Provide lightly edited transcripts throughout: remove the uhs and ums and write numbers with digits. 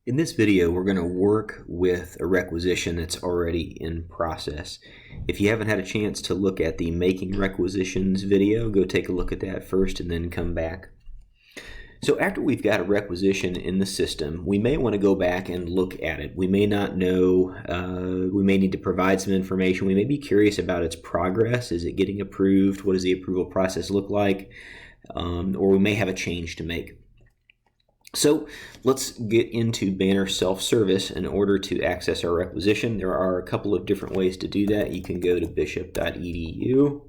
In this video, we're going to work with a requisition that's already in process. If you haven't had a chance to look at the Making Requisitions video, go take a look at that first and then come back. So after we've got a requisition in the system, we may want to go back and look at it. We may not know, we may need to provide some information. We may be curious about its progress. Is it getting approved? What does the approval process look like? Or we may have a change to make. So let's get into Banner Self-Service in order to access our requisition. There are a couple of different ways to do that. You can go to bishop.edu.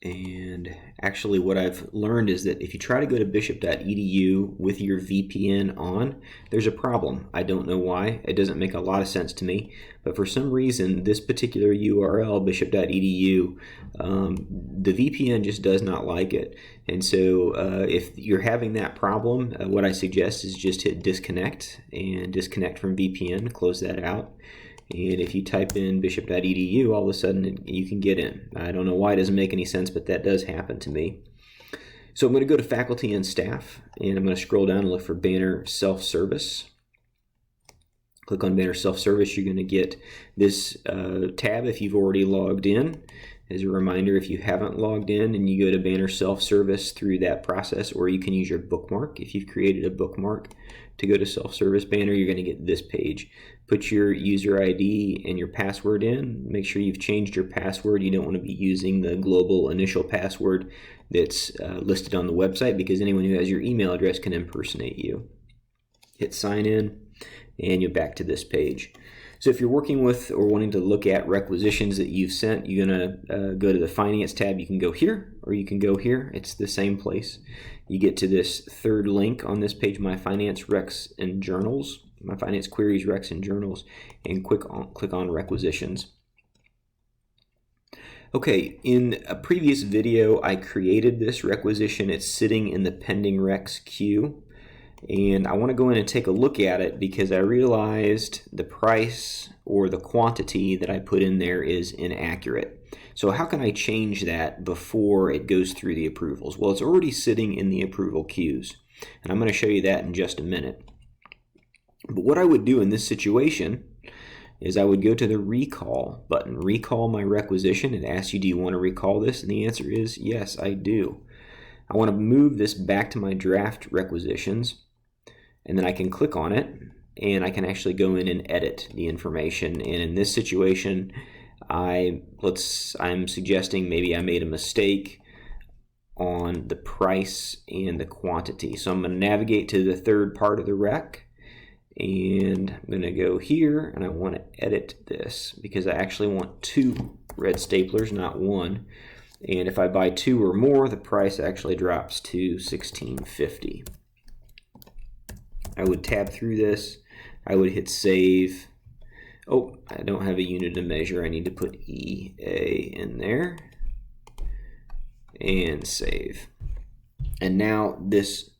And actually what I've learned is that if you try to go to bishop.edu with your VPN on, there's a problem. I don't know why. It doesn't make a lot of sense to me. But for some reason, this particular URL, bishop.edu, the VPN just does not like it. And so if you're having that problem, what I suggest is just hit disconnect and disconnect from VPN, close that out. And if you type in bishop.edu, all of a sudden you can get in. I don't know why it doesn't make any sense, but that does happen to me. So I'm going to go to Faculty and Staff, and I'm going to scroll down and look for Banner Self-Service. Click on Banner Self-Service. You're going to get this tab if you've already logged in. As a reminder, if you haven't logged in and you go to Banner Self-Service through that process, or you can use your bookmark. If you've created a bookmark to go to Self-Service Banner, you're going to get this page. Put your user ID and your password in. Make sure you've changed your password. You don't want to be using the global initial password that's listed on the website, because anyone who has your email address can impersonate you. Hit sign in and you're back to this page. So if you're working with or wanting to look at requisitions that you've sent, you're going to go to the Finance tab. You can go here or you can go here. It's the same place. You get to this third link on this page, My Finance Recs and Journals, My Finance Queries, Recs and Journals, and click on Requisitions. Okay, in a previous video, I created this requisition. It's sitting in the pending recs queue. And I want to go in and take a look at it because I realized the price or the quantity that I put in there is inaccurate. So how can I change that before it goes through the approvals? Well, it's already sitting in the approval queues, and I'm going to show you that in just a minute. But what I would do in this situation is I would go to the recall button, recall my requisition. It asks you, do you want to recall this? And the answer is yes, I do. I want to move this back to my draft requisitions. And then I can click on it and I can actually go in and edit the information. And in this situation, I'm suggesting maybe I made a mistake on the price and the quantity. So I'm going to navigate to the third part of the rec, and I'm going to go here and I want to edit this because I actually want 2 red staplers, not 1. And if I buy 2 or more, the price actually drops to $16.50. I would tab through this. I would hit save. Oh, I don't have a unit of measure. I need to put EA in there and save. And now this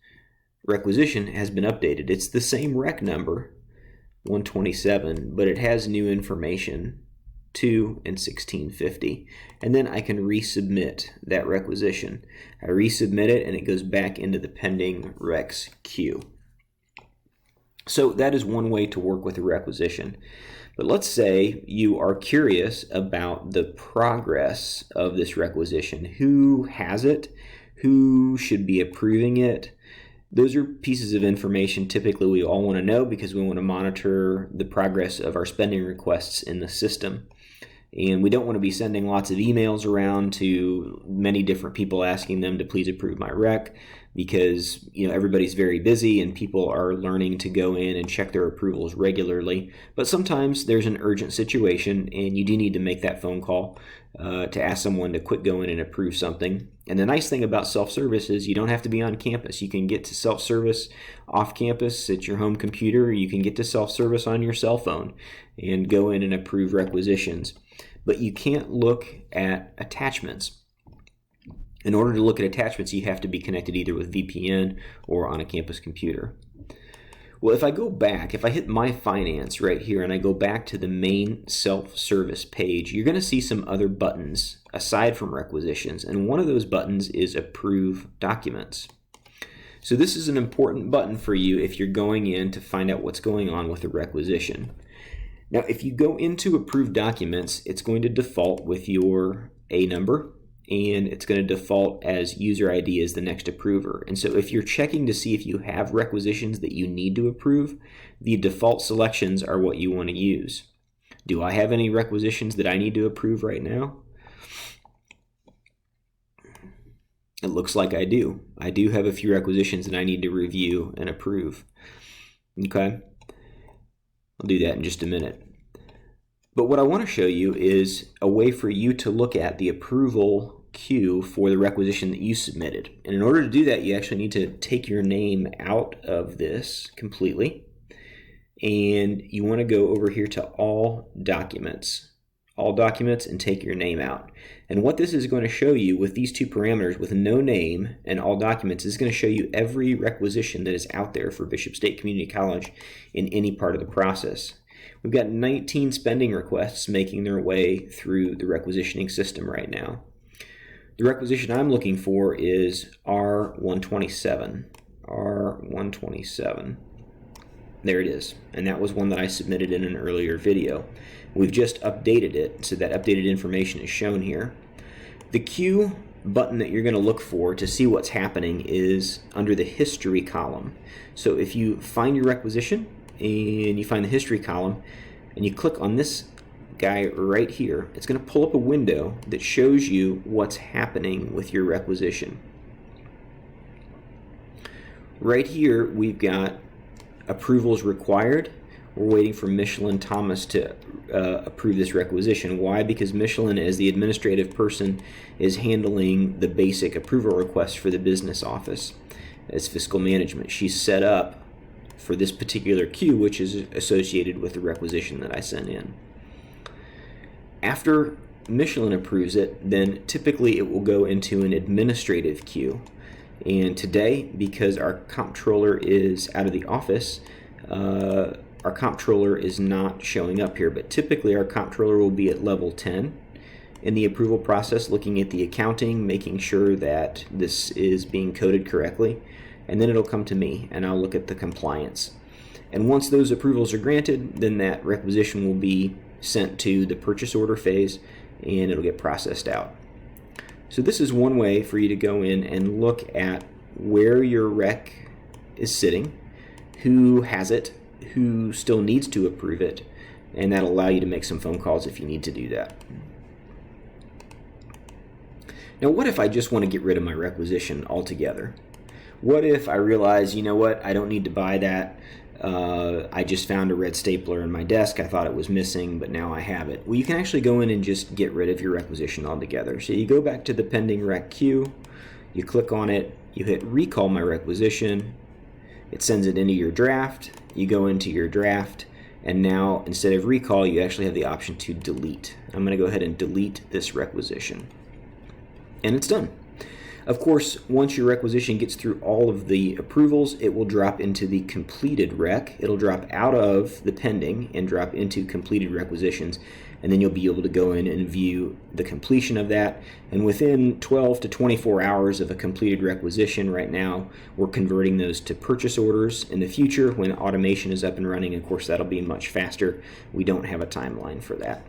requisition has been updated. It's the same rec number, 127, but it has new information, 2 and $16.50. And then I can resubmit that requisition. I resubmit it and it goes back into the pending recs queue. So that is one way to work with a requisition. But let's say you are curious about the progress of this requisition. Who has it? Who should be approving it? Those are pieces of information typically we all want to know because we want to monitor the progress of our spending requests in the system. And we don't want to be sending lots of emails around to many different people asking them to please approve my rec, because everybody's very busy and people are learning to go in and check their approvals regularly. But sometimes there's an urgent situation and you do need to make that phone call to ask someone to quit going and approve something. And the nice thing about self-service is you don't have to be on campus. You can get to self-service off campus at your home computer. You can get to self-service on your cell phone and go in and approve requisitions. But you can't look at attachments. In order to look at attachments, you have to be connected either with VPN or on a campus computer. Well, if I go back, if I hit My Finance right here and I go back to the main self-service page, you're going to see some other buttons aside from Requisitions, and one of those buttons is Approve Documents. So this is an important button for you if you're going in to find out what's going on with a requisition. Now, if you go into Approve Documents, it's going to default with your A number, and it's going to default as user ID as the next approver. And so if you're checking to see if you have requisitions that you need to approve, the default selections are what you want to use. Do I have any requisitions that I need to approve right now? It looks like I do. I do have a few requisitions that I need to review and approve. Okay, I'll do that in just a minute. But what I want to show you is a way for you to look at the approval queue for the requisition that you submitted. And in order to do that, you actually need to take your name out of this completely. And you want to go over here to All Documents. All Documents, and take your name out. And what this is going to show you with these two parameters, with no name and All Documents, is going to show you every requisition that is out there for Bishop State Community College in any part of the process. We've got 19 spending requests making their way through the requisitioning system right now. The requisition I'm looking for is R127. R127. There it is. And that was one that I submitted in an earlier video. We've just updated it, so that updated information is shown here. The queue button that you're going to look for to see what's happening is under the History column. So if you find your requisition, and you find the History column, and you click on this guy right here, it's going to pull up a window that shows you what's happening with your requisition. Right here we've got approvals required. We're waiting for Michelin Thomas to approve this requisition. Why? Because Michelin, as the administrative person, is handling the basic approval requests for the business office as fiscal management. She's set up for this particular queue, which is associated with the requisition that I sent in. After Michelin approves it, then typically it will go into an administrative queue. And today, because our comptroller is out of the office, our comptroller is not showing up here, but typically our comptroller will be at level 10 in the approval process, looking at the accounting, making sure that this is being coded correctly. And then it'll come to me, and I'll look at the compliance. And once those approvals are granted, then that requisition will be sent to the purchase order phase, and it'll get processed out. So this is one way for you to go in and look at where your rec is sitting, who has it, who still needs to approve it, and that'll allow you to make some phone calls if you need to do that. Now, what if I just want to get rid of my requisition altogether? What if I realize, you know what, I don't need to buy that. I just found a red stapler in my desk. I thought it was missing, but now I have it. Well, you can actually go in and just get rid of your requisition altogether. So you go back to the pending rec queue, you click on it, you hit recall my requisition, it sends it into your draft, you go into your draft, and now instead of recall, you actually have the option to delete. I'm going to go ahead and delete this requisition. And it's done. Of course, once your requisition gets through all of the approvals, it will drop into the completed rec. It'll drop out of the pending and drop into completed requisitions, and then you'll be able to go in and view the completion of that. And within 12 to 24 hours of a completed requisition right now, we're converting those to purchase orders. In the future, when automation is up and running, of course, that'll be much faster. We don't have a timeline for that.